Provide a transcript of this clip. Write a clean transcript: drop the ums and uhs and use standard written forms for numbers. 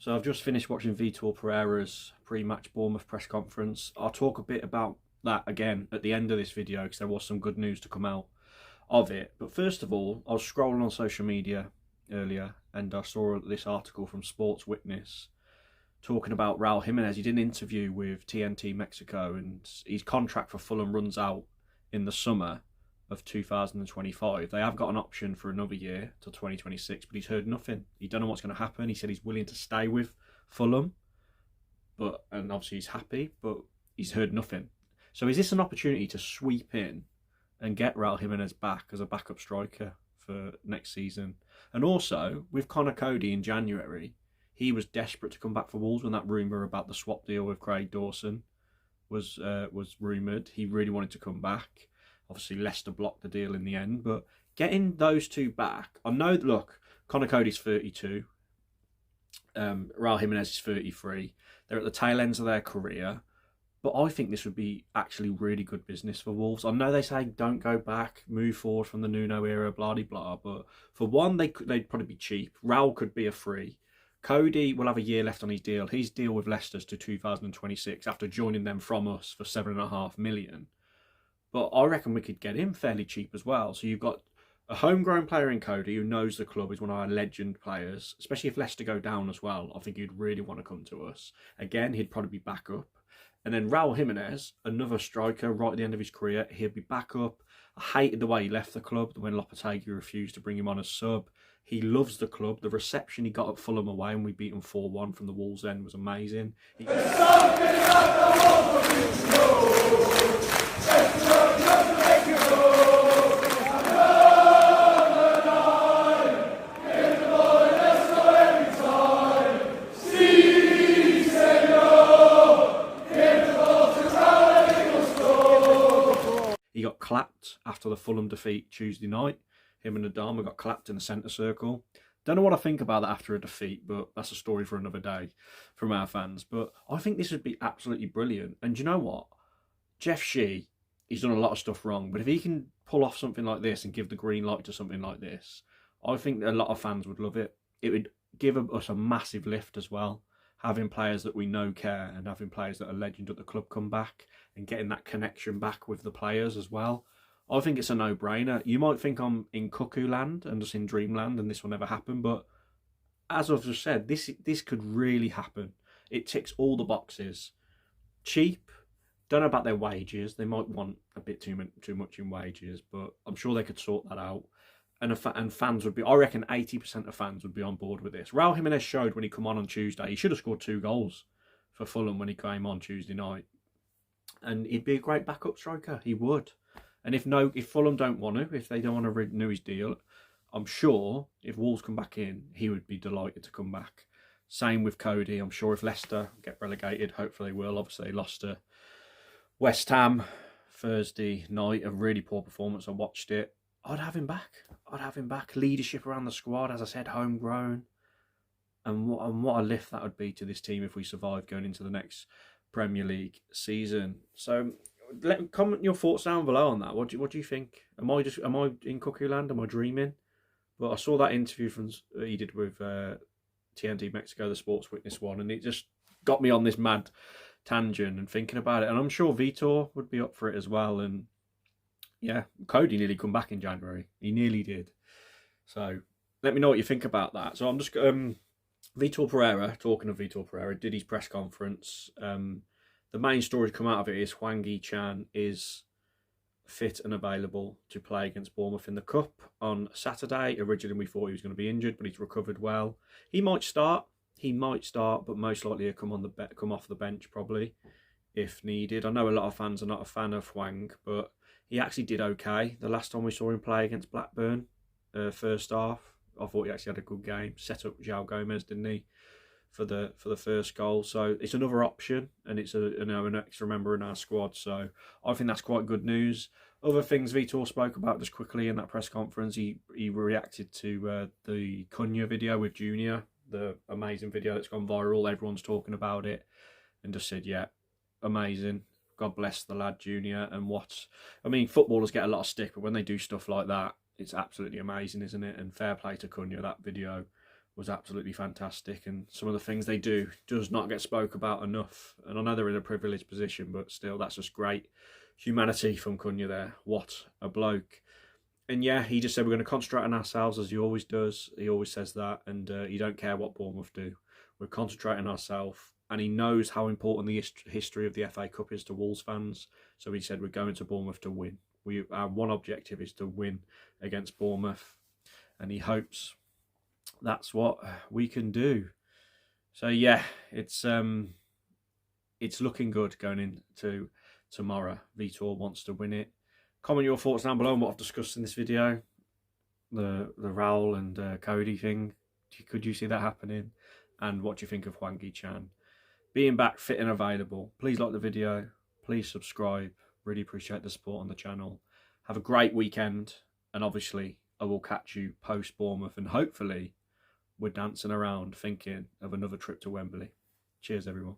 So I've just finished watching Vitor Pereira's pre-match Bournemouth press conference. I'll talk a bit about that again at the end of this video because there was some good news to come out of it. But first of all, I was scrolling on social media earlier and I saw this article from Sports Witness talking about Raul Jimenez. He did an interview with TNT Mexico and his contract for Fulham runs out in the summer of 2025. They have got an option for another year till 2026, but he's heard nothing. He don't know what's going to happen. He said he's willing to stay with Fulham, and obviously he's happy, but he's heard nothing. So is this an opportunity to sweep in and get Raul Jimenez back as a backup striker for next season? And also, with Coady in January, he was desperate to come back for Wolves when that rumour about the swap deal with Craig Dawson was rumoured. He really wanted to come back. Obviously, Leicester blocked the deal in the end, but getting those two back, I know, look, Cody's 32, Raul Jimenez is 33. They're at the tail ends of their career, but I think this would be actually really good business for Wolves. I know they say don't go back, move forward from the Nuno era, blah, blah, blah, but for one, they'd probably be cheap. Raul could be a free. Coady will have a year left on his deal. His deal with Leicester's to 2026 after joining them from us for $7.5 million. But I reckon we could get him fairly cheap as well. So you've got a homegrown player in Coady who knows the club, is one of our legend players, especially if Leicester go down as well. I think he'd really want to come to us. Again, he'd probably be back up. And then Raul Jimenez, another striker right at the end of his career, he'd be back up. I hated the way he left the club when Lopetegui refused to bring him on as sub. He loves the club. The reception he got at Fulham away and we beat him 4-1 from the Wolves end was amazing. He got clapped after the Fulham defeat Tuesday night. Him and Adama got clapped in the centre circle. Don't know what I think about that after a defeat, but that's a story for another day from our fans. But I think this would be absolutely brilliant. And do you know what? Jeff Shee, he's done a lot of stuff wrong, but if he can pull off something like this and give the green light to something like this, I think a lot of fans would love it. It would give us a massive lift as well, having players that we know care and having players that are legend at the club come back and getting that connection back with the players as well. I think it's a no-brainer. You might think I'm in cuckoo land and just in dreamland and this will never happen, but as I've just said, this could really happen. It ticks all the boxes. Cheap. Don't know about their wages. They might want a bit too much in wages, but I'm sure they could sort that out. And fans would be, I reckon 80% of fans would be on board with this. Raul Jimenez showed when he come on Tuesday, he should have scored 2 goals for Fulham when he came on Tuesday night. And he'd be a great backup striker. He would. And if Fulham don't want to, if they don't want to renew his deal, I'm sure if Wolves come back in, he would be delighted to come back. Same with Coady. I'm sure if Leicester get relegated, hopefully they will. Obviously, they lost to West Ham Thursday night. A really poor performance. I watched it. I'd have him back. I'd have him back. Leadership around the squad, as I said, homegrown. And what a lift that would be to this team if we survive going into the next Premier League season. So comment your thoughts down below on that. What do you think? Am I in cuckoo land? Am I dreaming? But I saw that interview he did with TNT Mexico, the Sports Witness one, and it just got me on this mad tangent and thinking about it. And I'm sure Vitor would be up for it as well. And yeah, Coady nearly come back in January. He nearly did. So let me know what you think about that. So I'm just Vitor Pereira, talking of Vitor Pereira, did his press conference. The main story to come out of it is Hwang Hee-Chan is fit and available to play against Bournemouth in the Cup on Saturday. Originally, we thought he was going to be injured, but he's recovered well. He might start, but most likely he'll come off the bench probably if needed. I know a lot of fans are not a fan of Hwang, but he actually did okay. The last time we saw him play against Blackburn, first half, I thought he actually had a good game. Set up João Gomez, didn't he, for the first goal? So it's another option, and it's an extra member in our squad. So I think that's quite good news. Other things Vitor spoke about just quickly in that press conference, he reacted to the Cunha video with Junior, the amazing video that's gone viral. Everyone's talking about it, and just said, yeah, amazing. God bless the lad Junior. And footballers get a lot of stick, but when they do stuff like that, it's absolutely amazing, isn't it? And fair play to Cunha. That video was absolutely fantastic, and some of the things they do does not get spoke about enough. And I know they're in a privileged position, but still, that's just great humanity from Cunha there. What a bloke. And yeah, he just said we're going to concentrate on ourselves, as he always does. He always says that, and you don't care what Bournemouth do. We're concentrating on ourselves, and he knows how important the history of the FA Cup is to Wolves fans. So he said we're going to Bournemouth to win. Our one objective is to win against Bournemouth, and he hopes that's what we can do. So yeah, it's looking good going into tomorrow. Vitor wants to win it. Comment your thoughts down below on what I've discussed in this video. The Raul and Coady thing. Could you see that happening? And what do you think of Hwang Hee-Chan being back fit and available? Please like the video. Please subscribe. Really appreciate the support on the channel. Have a great weekend. And obviously, I will catch you post Bournemouth. And hopefully, we're dancing around thinking of another trip to Wembley. Cheers, everyone.